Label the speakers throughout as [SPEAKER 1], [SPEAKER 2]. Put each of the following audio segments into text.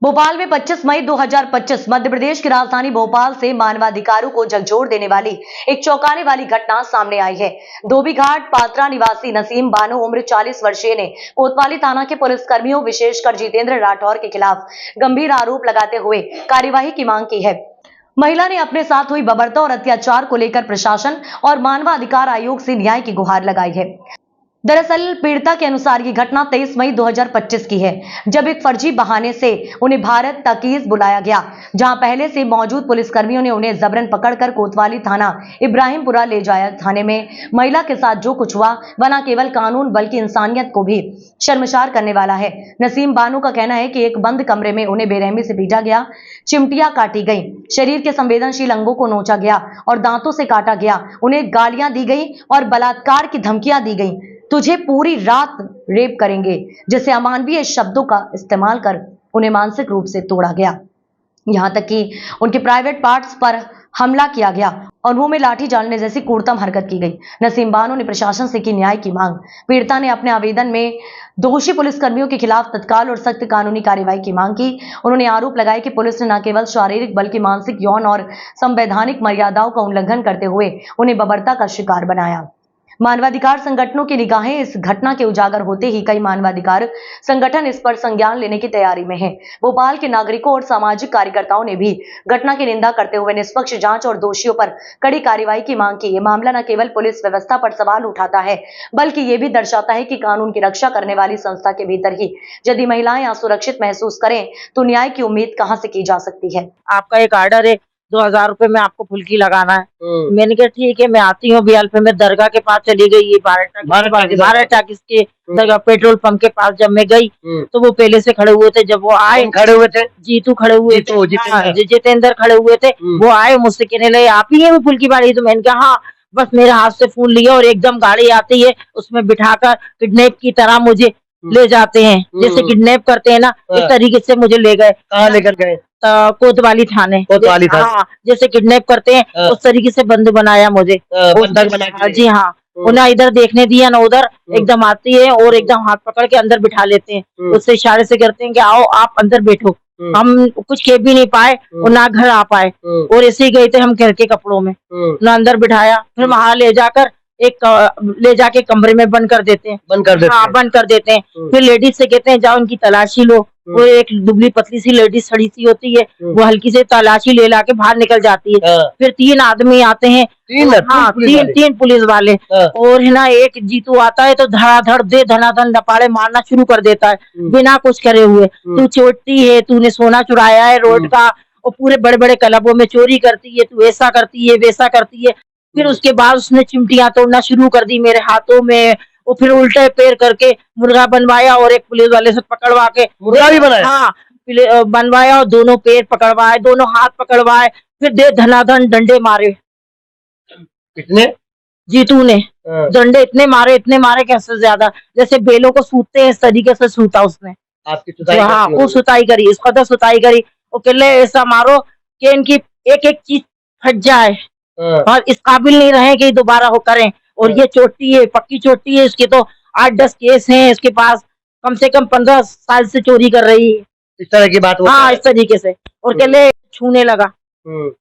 [SPEAKER 1] भोपाल में 25 मई 2025 मध्य प्रदेश की राजधानी भोपाल से मानवाधिकारों को झकझोर देने वाली एक चौंकाने वाली घटना सामने आई है। धोबी घाट पात्रा निवासी नसीम बानो उम्र 40 वर्षीय ने कोतवाली थाना के पुलिस कर्मियों विशेषकर जितेंद्र राठौर के खिलाफ गंभीर आरोप लगाते हुए कार्यवाही की मांग की है। महिला ने अपने साथ हुई बर्बरता और अत्याचार को लेकर प्रशासन और मानवाधिकार आयोग से न्याय की गुहार लगाई है। दरअसल पीड़िता के अनुसार ये घटना 23 मई 2025 की है, जब एक फर्जी बहाने से उन्हें भारत तकीज बुलाया गया, जहां पहले से मौजूद पुलिसकर्मियों ने उन्हें जबरन पकड़कर कोतवाली थाना इब्राहिमपुरा ले जाया। थाने में महिला के साथ जो कुछ हुआ वह न केवल कानून बल्कि इंसानियत को भी शर्मसार करने वाला है। नसीम बानो का कहना है कि एक बंद कमरे में उन्हें बेरहमी से पीटा गया, चिमटियां काटी गई, शरीर के संवेदनशील अंगों को नोचा गया और दांतों से काटा गया, उन्हें गालियां दी गई और बलात्कार की धमकियां दी गई। तुझे पूरी रात रेप करेंगे जैसे अमानवीय शब्दों का इस्तेमाल कर उन्हें मानसिक रूप से तोड़ा गया। यहां तक कि उनके प्राइवेट पार्ट्स पर हमला किया गया और मुंह में लाठी डालने जैसी क्रूरतम हरकत की गई। नसीम बानो ने प्रशासन से की न्याय की मांग। पीड़िता ने अपने आवेदन में दोषी पुलिसकर्मियों के खिलाफ तत्काल और सख्त कानूनी कार्रवाई की मांग की। उन्होंने आरोप लगाया कि पुलिस ने न केवल शारीरिक बल्कि मानसिक, यौन और संवैधानिक मर्यादाओं का उल्लंघन करते हुए उन्हें बर्बरता का शिकार बनाया। मानवाधिकार संगठनों की निगाहें इस घटना के उजागर होते ही कई मानवाधिकार संगठन इस पर संज्ञान लेने की तैयारी में हैं। भोपाल के नागरिकों और सामाजिक कार्यकर्ताओं ने भी घटना की निंदा करते हुए निष्पक्ष जांच और दोषियों पर कड़ी कार्रवाई की मांग की। ये मामला न केवल पुलिस व्यवस्था पर सवाल उठाता है, बल्कि ये भी दर्शाता है कि कानून की रक्षा करने वाली संस्था के भीतर ही यदि महिलाएं असुरक्षित महसूस करें तो न्याय की उम्मीद कहां से की जा सकती है।
[SPEAKER 2] आपका एक ऑर्डर है 2000 रुपए में आपको फुल्की लगाना है। मैंने कहा ठीक है, मैं आती हूँ। बियाल पे मैं दरगाह के पास चली गई, ये भारत टाकिस के दरगाह पेट्रोल पंप के पास जब मैं गई तो वो पहले से खड़े हुए थे। जब वो आए,
[SPEAKER 3] खड़े हुए थे,
[SPEAKER 2] जीतू खड़े हुए थे, जितेंद्र खड़े हुए थे। वो आए, मुझसे कहने लगे आप ही है फुल्की बाड़ी? तो मैंने कहा हाँ। बस मेरे हाथ से फोन लिया और एकदम गाड़ी आती है, उसमें बिठाकर किडनैप की तरह मुझे ले जाते हैं। जैसे किडनैप करते हैं ना, इस तरीके से मुझे ले गए।
[SPEAKER 3] कहाँ लेकर गए?
[SPEAKER 2] कोतवाली थाने। हाँ, जैसे किडनैप करते हैं उस तरीके से बंद बनाया मुझे। जी हाँ, उन्हें इधर देखने दिया ना उधर। एकदम आती है और एकदम हाथ पकड़ के अंदर बिठा लेते हैं। उससे इशारे से करते हैं कि आओ आप अंदर बैठो। हम कुछ कह भी नहीं पाए और ना घर आ पाए और ऐसे ही गए थे हम घर के कपड़ों में। ना अंदर बिठाया, फिर वहां ले जाके कमरे में बंद कर देते हैं। हाँ, बंद कर देते हैं। फिर लेडीज से कहते हैं जाओ उनकी तलाशी लो। वो एक दुबली पतली सी लेडीज सड़ी सी होती है, वो हल्की से तलाशी ले लाके बाहर निकल जाती है। फिर 3 आदमी आते हैं, तीन पुलिस वाले। और है ना, एक जीतू आता है तो धड़ाधड़ धनाधन लपाड़े मारना शुरू कर देता है बिना कुछ करे हुए। तू चोरती है, तूने सोना चुराया है रोड का, और पूरे बड़े बड़े क्लबों में चोरी करती है, तू ऐसा करती है वैसा करती है। फिर उसके बाद उसने चिमटियां तोड़ना शुरू कर दी मेरे हाथों में। वो फिर उल्टे पैर करके मुर्गा बनवाया और एक पुलिस वाले से पकड़वा के
[SPEAKER 3] मुर्गा भी बनाया।
[SPEAKER 2] हाँ, बनवाया और दोनों पैर पकड़वाए, दोनों हाथ पकड़वाए, फिर धनाधन डंडे मारे।
[SPEAKER 3] कितने?
[SPEAKER 2] जीतू ने डंडे इतने मारे कैसे ज्यादा, जैसे बेलों को सूतते हैं इस तरीके से सूता उसने।
[SPEAKER 3] आपकी सुताई?
[SPEAKER 2] हाँ, वो सुताई करी, इसका तो सुताई करी। वो कहले ऐसा मारो कि इनकी एक एक चीज फट जाए और इस काबिल नहीं रहे कि दोबारा हो करें। और ये चोटी है, पक्की चोटी है, इसके तो 8-10 केस हैं इसके पास। कम से कम 15 साल से चोरी कर रही है।
[SPEAKER 3] इस तरह की बात?
[SPEAKER 2] हाँ, इस तरीके से। और कहले छूने लगा।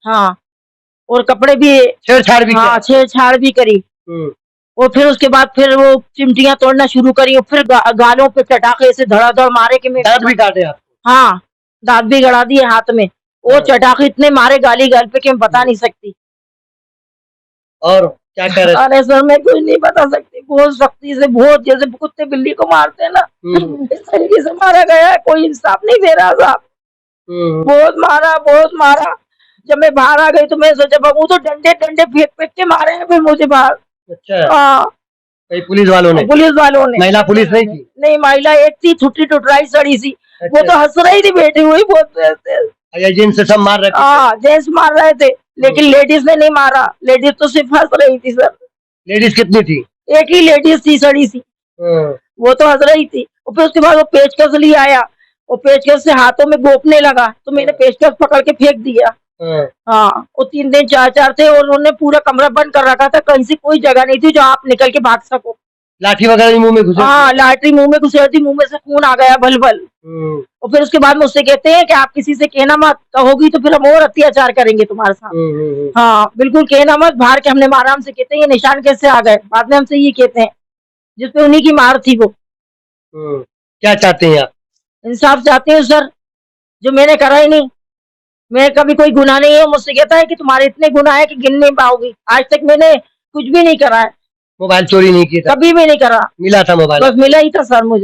[SPEAKER 2] हाँ, और कपड़े भी
[SPEAKER 3] छेड़छाड़ भी?
[SPEAKER 2] हाँ, छेड़छाड़ भी करी। और फिर उसके बाद फिर वो चिमटियां तोड़ना शुरू करी और फिर गालों पे चटाखे से धड़ाधड़ मारे कि मैं
[SPEAKER 3] दांत भी काटे आप?
[SPEAKER 2] हाँ, दांत भी गड़ा दिए हाथ में। वो चटाखे इतने मारे गाली गाल पे कि मैं बता नहीं सकती।
[SPEAKER 3] और क्या कर रहे?
[SPEAKER 2] अरे सर, मैं कुछ नहीं बता सकती। बहुत सख्ती से, बहुत जैसे कुत्ते बिल्ली को मारते हैं ना, इस तरीके से मारा गया है। कोई इंसाफ नहीं दे रहा साहब। बहुत मारा। जब मैं बाहर आ गई तो मैं सोचा बाबू तो डंडे फेंक के मारे हैं फिर मुझे बाहर।
[SPEAKER 3] अच्छा।
[SPEAKER 2] हाँ,
[SPEAKER 3] पुलिस वालों ने? महिला पुलिस नहीं थी?
[SPEAKER 2] नहीं, महिला एक थी, छुट्टी टुटराई सड़ी सी।
[SPEAKER 3] अच्छा।
[SPEAKER 2] वो तो हंस रही थी बैठी हुई बहुत।
[SPEAKER 3] जेंट्स से सब मार रहे थे?
[SPEAKER 2] हाँ, जेंट्स मार रहे थे, लेकिन लेडीज ने नहीं मारा। लेडीज तो सिर्फ हंस रही थी सर।
[SPEAKER 3] लेडीज कितनी थी?
[SPEAKER 2] एक ही लेडीज थी सड़ी सी, वो तो हंस रही थी। और फिर उसके बाद वो पेचकस ले आया, वो पेचकस से हाथों में गोपने लगा तो मैंने पेचकस पकड़ के फेंक दिया। हाँ, वो 3 दिन 4 थे और उन्होंने पूरा कमरा बंद कर रखा था। कहीं से कोई जगह नहीं थी जो आप निकल के भाग सको।
[SPEAKER 3] लाठी वगैरह भी मुंह में घुसे?
[SPEAKER 2] हाँ, लाठी मुंह में घुसेड़ दी, मुंह में से खून आ गया भल भल। और फिर उसके बाद मुझसे कहते हैं कि आप किसी से कहना मत, कहोगी तो फिर हम और अत्याचार करेंगे तुम्हारे साथ। हाँ, बिल्कुल कहना मत, बाहर के हमने मारा। हमसे कहते हैं ये निशान कैसे आ गए, बाद में हमसे ये कहते हैं, जिसपे उन्हीं की मार थी वो।
[SPEAKER 3] क्या चाहते हैं आप?
[SPEAKER 2] इंसाफ चाहते हैं सर, जो मैंने करा ही नहीं। मैं कभी कोई गुनाह नहीं है। मुझसे कहता है कि तुम्हारे इतने गुनाह है कि गिन नहीं पाओगी। आज तक मैंने कुछ भी नहीं करा है।
[SPEAKER 3] मोबाइल चोरी नहीं किया था?
[SPEAKER 2] कभी भी नहीं करा।
[SPEAKER 3] मिला था मोबाइल?
[SPEAKER 2] बस मिला ही था सर मुझे।